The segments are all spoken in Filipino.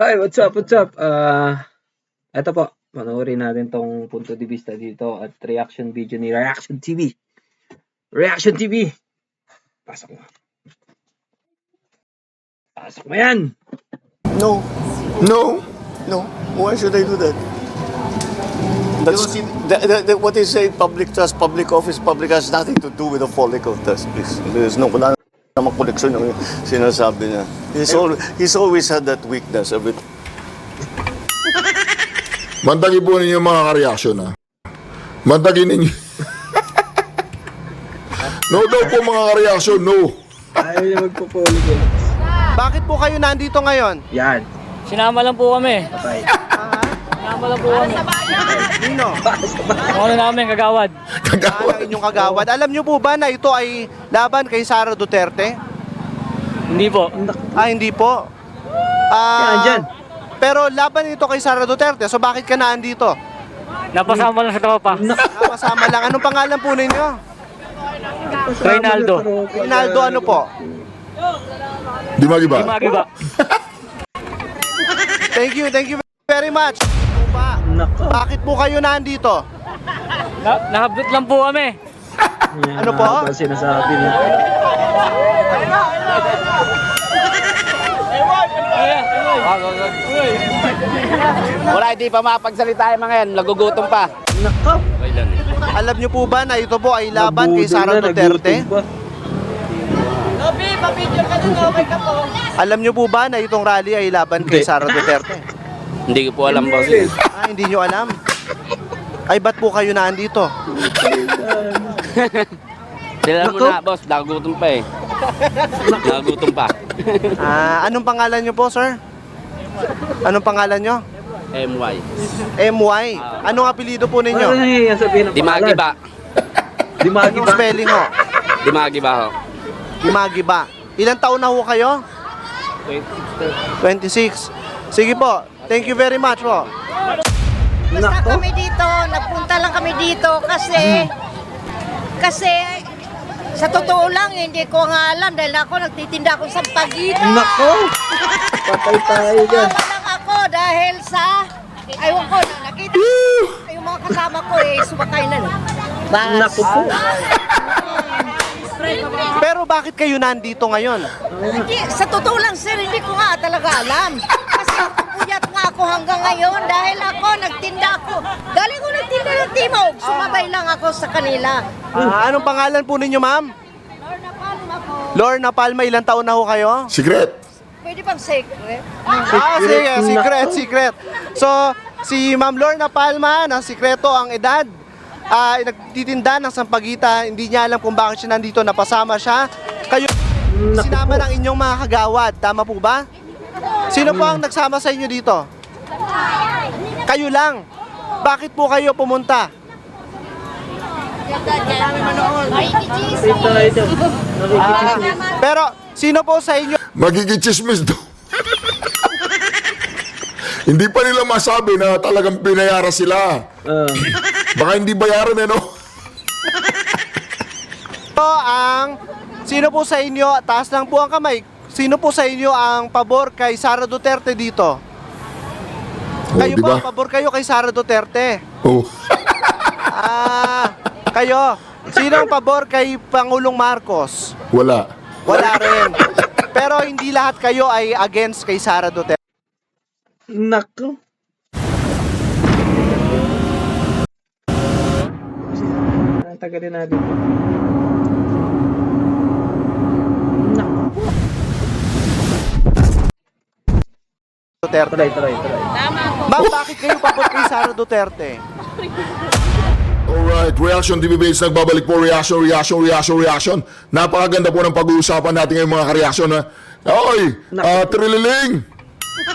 Hi, what's up, what's up? Eto po, panoorin natin tong punto de vista dito at reaction video ni Reaction TV. Reaction TV! Pasok mo. Pasok mo yan! No, No. no. Why should I do that? That's, You know, what they say, public trust, public office, public has nothing to do with the follicle test, please. There's no, wala namang connection yung sinasabi niya. He's always had that weakness. Mantagin po ninyo mga ka-reaction, ha? Mantagin ninyo. No daw po mga ka-reaction, no. Ayaw niya magpo-poly ko. Bakit po kayo nandito ngayon? Yan. Sinama lang po kami. Patay. Sinama lang po kami. Nino? Ano namin, kagawad. Ang inyong kagawad. Alam niyo po ba na ito ay laban kay Sara Duterte? Hindi po. Hindi po. Yan, dyan. Pero laban ito kay Sara Duterte. So bakit ka nandito? Napasama lang sa tropa. Kasama lang. Anong pangalan po ninyo? Reynaldo. Rinaldo ano po? Di magiba. Di magiba. Thank you very much. Nako. Bakit po kayo nandito? Nahabdot lang po kami. Yan, Ano po? Ano sinasabi niya? Wala, hindi pa makapagsalita yung mga yan. Nagugutom pa. Nako. Alam niyo po ba na ito po ay laban kay Nabudol Sara na, Duterte? nagutom pa. Alam niyo po ba na itong rally ay laban kay Hindi. Sara Duterte? Hindi ko po alam, boss. Hindi niyo alam? Ay, ba't po kayo nandito? Sila mo na, boss. Nagugutom pa eh. Nagugutom pa. Anong pangalan niyo po, sir? Anong pangalan niyo? MY. MY. Anong apelido po Ano ninyo? nangyayari sabihin ng Dimagi ba? Dimagi Anong ba? spelling ho? Dimagi ba ho? Dimagi ba? Ilang taon na ho kayo? 26. Sige po. Thank you very much po. Basta kami dito, nagpunta lang kami dito kasi sa totoo lang hindi ko nga alam dahil ako nagtitinda ako sa pagita. Nako. Patay tayo dyan. Sumama lang ako dahil sa aywan ko nakita yung mga kasama ko sumakay na. Nako po. Pero bakit kayo nandito ngayon? Hindi, sa totoo lang sir, hindi ko nga talaga alam. Kasi puyat nga ako hanggang ngayon dahil ako nagtinda ako. Galing ko nagtinda ng timog, sumabay lang ako sa kanila. Anong pangalan po ninyo, ma'am? Lorna Palma po. Lorna Palma, ilang taon na ho kayo? Secret. Pwede bang secret? Sige, secret. So, si Ma'am Lorna Palma, na sikreto ang edad, nagtitinda ng sampagita, hindi niya alam kung bakit siya nandito, napasama siya. Kayo, sinama ng inyong mga kagawad, tama po ba? Sino po ang nagsama sa inyo dito? Kayo lang. Bakit po kayo pumunta? Pero, sino po sa inyo Magiging chismis daw. Hindi pa nila masabi na talagang pinayara sila. Baka hindi bayaran eh, no? Sino po sa inyo, taas lang po ang kamay, sino po sa inyo ang pabor kay Sara Duterte dito? Kayo diba? po, pabor kayo kay Sara Duterte. Oh. Kayo, sino ang pabor kay Pangulong Marcos? Wala. Wala rin. Pero hindi lahat kayo ay against kay Sara Duterte. Nako. Tagalin natin. Duterte. Tuloy. Ma'am, bakit kayo pabor kay Sara Duterte? Alright, Reaction TV Base, nagbabalik po. Reaction. Napakaganda po ng pag-uusapan natin ngayon mga ka-reaction. Oy, Trililing!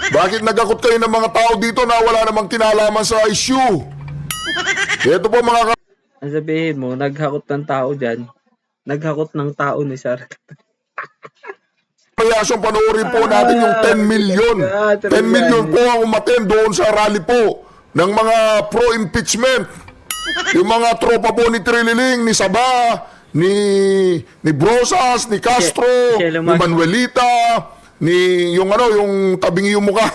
Bakit nagakot kayo ng mga tao dito na wala namang kinalaman sa issue? Ito po mga Ang sabihin mo, naghakot ng tao dyan. Naghakot ng tao ni Sara. reaction, panoorin po natin yung 10 million. 10 million po ang umaten doon sa rally po ng mga pro-impeachment. Yung mga tropa po ni Trililing, ni Saba, ni Brosas, ni Castro, ni Manuelita, ni yung yung tabingi yung mukha.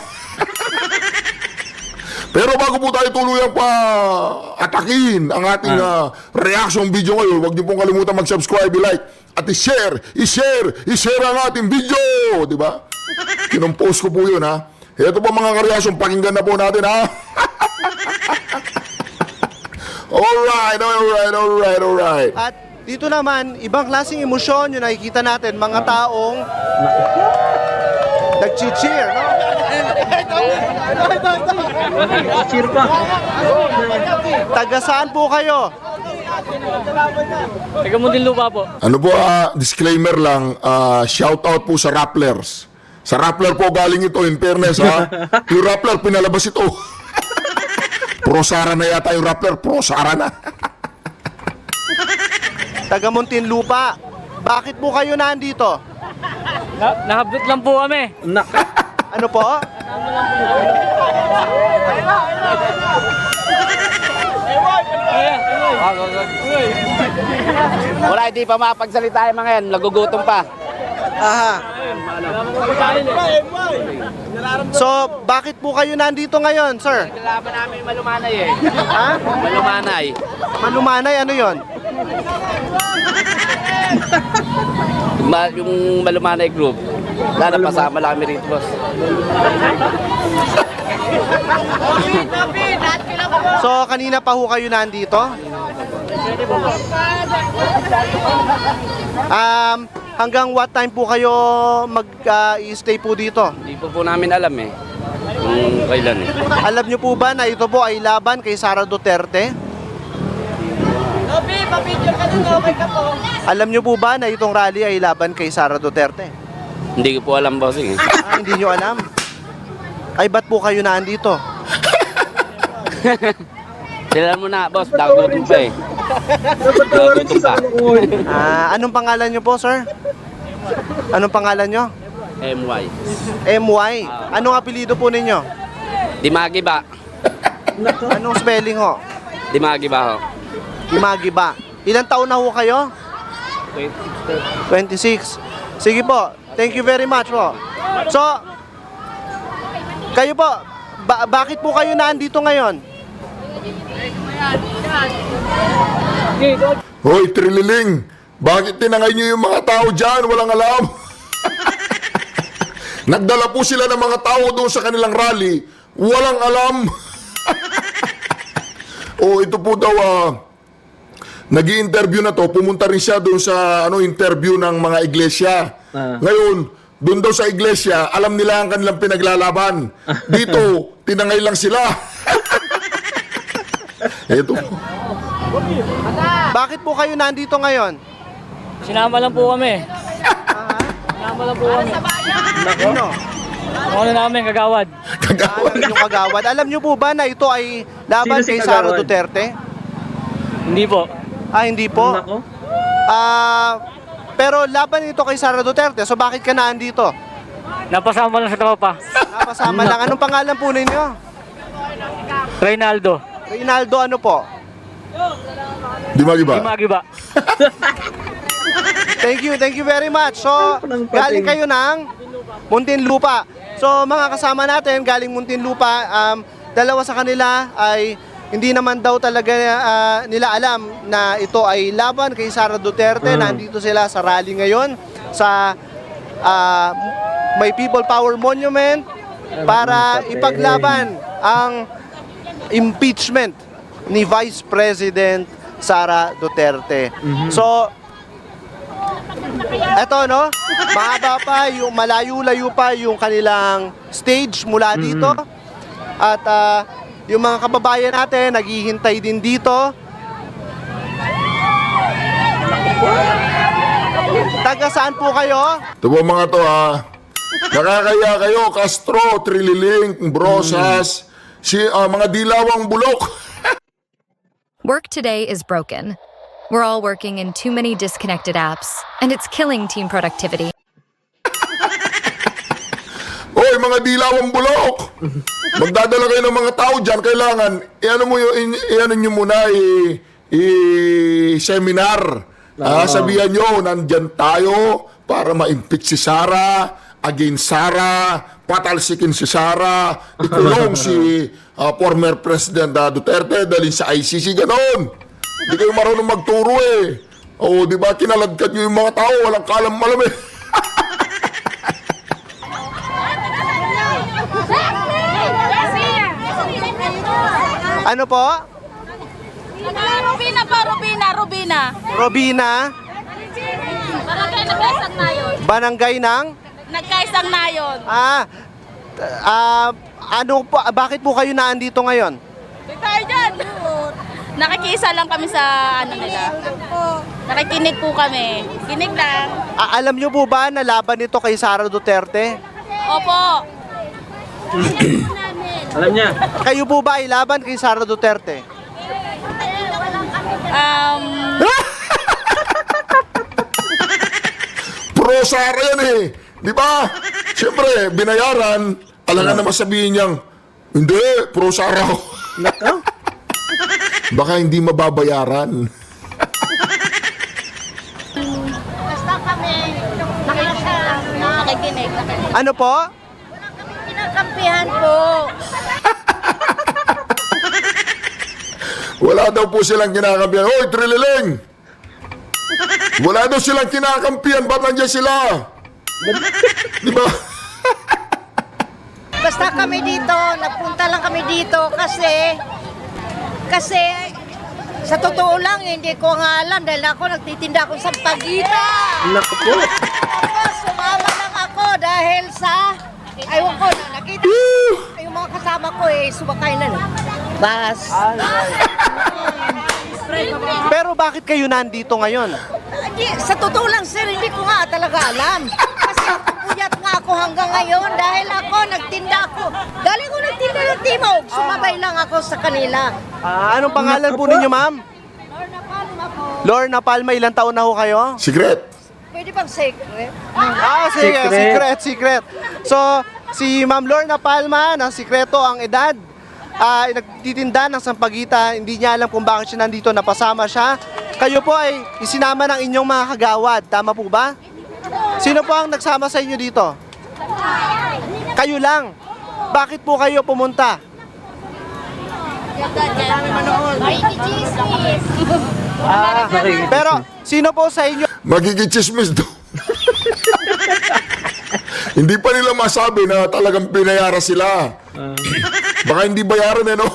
Pero bago po tayo tuluyang pa-atakin ang ating reaction video ngayon, huwag niyo pong kalimutan mag-subscribe, i-like, at i-share ang ating video, di ba? Kinumpose ko po yun, ha? Ito po mga kareaksyon, pakinggan na po natin, ha? Alright. At dito naman, ibang klaseng emosyon yung nakikita natin, mga taong nag-cheer, no? Cheer pa. Taga saan po kayo? Taga Muntinlupa po. Ano po, disclaimer lang, shout out po sa Rapplers. Sa Rappler po galing ito, in fairness, ha? Yung Rappler, pinalabas ito. Pro Sara na yata yung Rappler, Pro Sara na. Taga Muntinlupa. Bakit po kayo nandito? Nahabdot lang po kami. Ano po? Wala, hindi pa makapagsalita yung mga yan. Nagugutom pa. Aha. So, bakit po kayo nandito ngayon, sir? Kalaban namin yung malumanay eh. Ha? Malumanay. Malumanay, ano yon? Yung malumanay group. Wala, napasama lang kami rito, boss. So, kanina pa ho kayo nandito? Hanggang what time po kayo mag-stay po dito? Hindi po namin alam eh. Kung kailan eh. Alam nyo po ba na ito po ay laban kay Sara Duterte? Alam nyo po ba na itong rally ay laban kay Sara Duterte? Hindi ko po alam, bossing eh. Hindi nyo alam? Ay, ba't po kayo nandito? Sila mo na, boss. Nagugutom pa eh. Nagugutom pa. Anong pangalan nyo po, sir? Anong pangalan nyo? MY. MY. Anong apelido po ninyo? Dimagi ba? Anong spelling ho? Dimagi ba ho? Imagiba. Ilang taon na ho kayo? 26. Sige po. Thank you very much po. So, kayo po, bakit po kayo nandito ngayon? Hoy, Trililing, bakit tinangay niyo yung mga tao dyan? Walang alam. Nagdala po sila ng mga tao doon sa kanilang rally. Walang alam. Ito po daw, nag-i-interview na to. Pumunta rin siya doon sa interview ng mga iglesia. Ngayon, doon daw sa iglesia, alam nila ang kanilang pinaglalaban. Dito, tinangay lang sila. Ito. Bakit po kayo nandito ngayon? Sinama lang po kami. Sinama lang po kami. Sino? Kung ano namin, kagawad. Kagawad. Alam nyo kagawad. Alam nyo po ba na ito ay laban Sino si kay Sara kagawad? Duterte? Hindi po. Hindi po. Nako. Pero laban ito kay Sara Duterte. So bakit ka nandito? Napasama lang sa tropa. Napasama lang. Anong pangalan po ninyo? Reynaldo. Reynaldo ano po? Di ba, iba? Dimagi ba? Thank you very much. So, galing kayo ng Muntinlupa. So, mga kasama natin, galing Muntinlupa, dalawa sa kanila ay hindi naman daw talaga nila alam na ito ay laban kay Sara Duterte. Nandito sila sa rally ngayon sa May People Power Monument para ipaglaban ang impeachment ni Vice President Sara Duterte. So, eto no, mahaba pa, yung malayo-layo pa yung kanilang stage mula dito. At yung mga kababayan natin naghihintay din dito. Taga saan po kayo? Ito po mga to, nakakaya kayo, Castro, Trililing, Brosas, mga dilawang bulok. Work today is broken. We're all working in too many disconnected apps, and it's killing team productivity. Hoy, mga dilawang bulok! Magdadala kayo ng mga tao dyan, kailangan, i-ano nyo muna, seminar. Sabihan nyo, nandyan tayo para ma-impeach si Sara, against Sara, patalsikin si Sara, ikulong si former President Duterte, dalhin sa ICC, ganon. Hindi kayo marunong magturo eh. O, di ba, kinaladkad nyo yung mga tao, walang kalam-malam eh. Ano po? Rubina po, Rubina. Robina, Barangay nagkaisang nayon. barangay ng... Nagkaisang nayon. Ano po, bakit po kayo naandito ngayon? Tayo dyan. Nakikiisa lang kami sa ano nila. Nakikinig po kami. Kinig lang. Alam nyo po ba na laban nito kay Sara Duterte? Opo. Alam niya. Kayo po ba ay laban kay Sara Duterte? Pro Sara yan eh. Di ba? Siyempre, binayaran. Alangan naman sabihin niyang, hindi, pro Sara ako. Baka hindi mababayaran. Basta kami nakikinig. Ano po? Kinakampihan po. Wala daw po silang kinakampihan. Hoy, Trililing! Wala daw silang kinakampihan. Ba't nandiyan sila? Di ba? Basta kami dito, nagpunta lang kami dito kasi sa totoo lang hindi ko nga alam dahil ako nagtitinda ako sa Sampaguita. Naku po. Tapos sumama lang ako dahil sa aywan ko na nakita yung mga kasama ko sumakay na bus. Pero bakit kayo nandito ngayon? Sa totoo lang sir, hindi ko nga talaga alam. Kasi puyat nga ako hanggang ngayon dahil ako nagtinda ako. Galing ko nagtinda ng timog, sumabay lang ako sa kanila. Anong pangalan po ninyo, ma'am? Lorna Palma po. Lorna Palma, ilang taon na ho kayo? Secret. Pwede bang secret? Sige, Secret. secret. So, si Ma'am Lorna Palma, na sikreto ang edad, nagtitinda ng Sampaguita, hindi niya alam kung bakit siya nandito, napasama siya. Kayo po ay isinama ng inyong mga kagawad, tama po ba? Sino po ang nagsama sa inyo dito? Kayo lang. Bakit po kayo pumunta? Pero sino po sa inyo Magiging chismis daw. Hindi pa nila masabi na talagang binayaran sila. Baka hindi bayaran eh, no?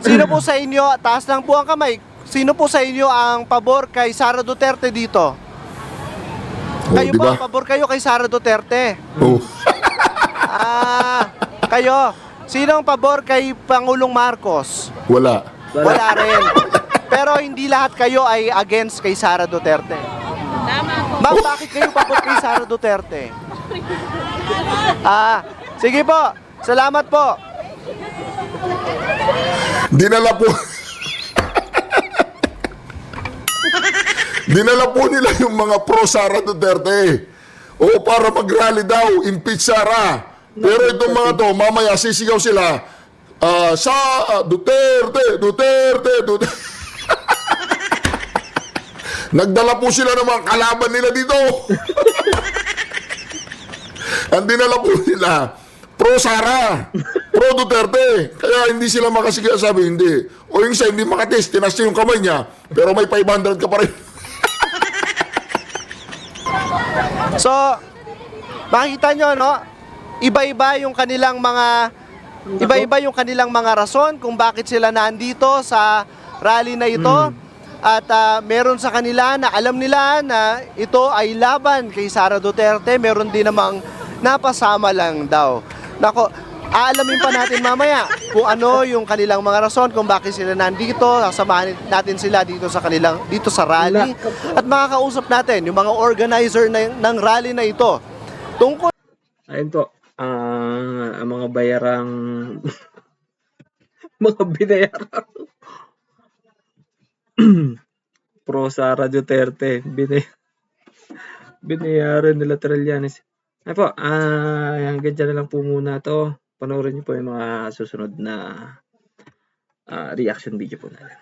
Sino po sa inyo, taas lang po ang kamay, sino po sa inyo ang pabor kay Sara Duterte dito? Kayo di po, ba? pabor kayo kay Sara Duterte. Oh. Kayo, sino ang pabor kay Pangulong Marcos? Wala. Wala rin. Pero hindi lahat kayo ay against kay Sara Duterte. Ma'am, bakit kayo pabor kay Sara Duterte? Sige po, salamat po. Dinala po. Dinala po nila yung mga pro Sara Duterte. O para mag-rally daw, impeach Sara. Pero itong mga to, mamaya sisigaw sila, Duterte, Duterte, Duterte. Nagdala po sila ng mga kalaban nila dito. Ang dinala po nila, pro Sara, pro Duterte. Kaya hindi sila makasigaw, sabi, hindi. O yung isa, hindi makatis, tinas niya yung kamay niya, pero may 500 ka pa rin. So, makikita nyo, no? Iba-iba yung kanilang mga rason kung bakit sila nandito sa rally na ito. At meron sa kanila na alam nila na ito ay laban kay Sara Duterte. Meron din namang napasama lang daw. Nako, aalamin pa natin mamaya kung ano yung kanilang mga rason kung bakit sila nandito. Sasamahan natin sila dito sa rally. At makakausap natin yung mga organizer ng rally na ito. Tungkol Ayun po. Ang mga bayarang mga binayarang pro Sara Duterte binayaran nila Trillanes. Ay po, hanggang dyan na lang po muna to. Panoorin niyo po yung mga susunod na reaction video po natin.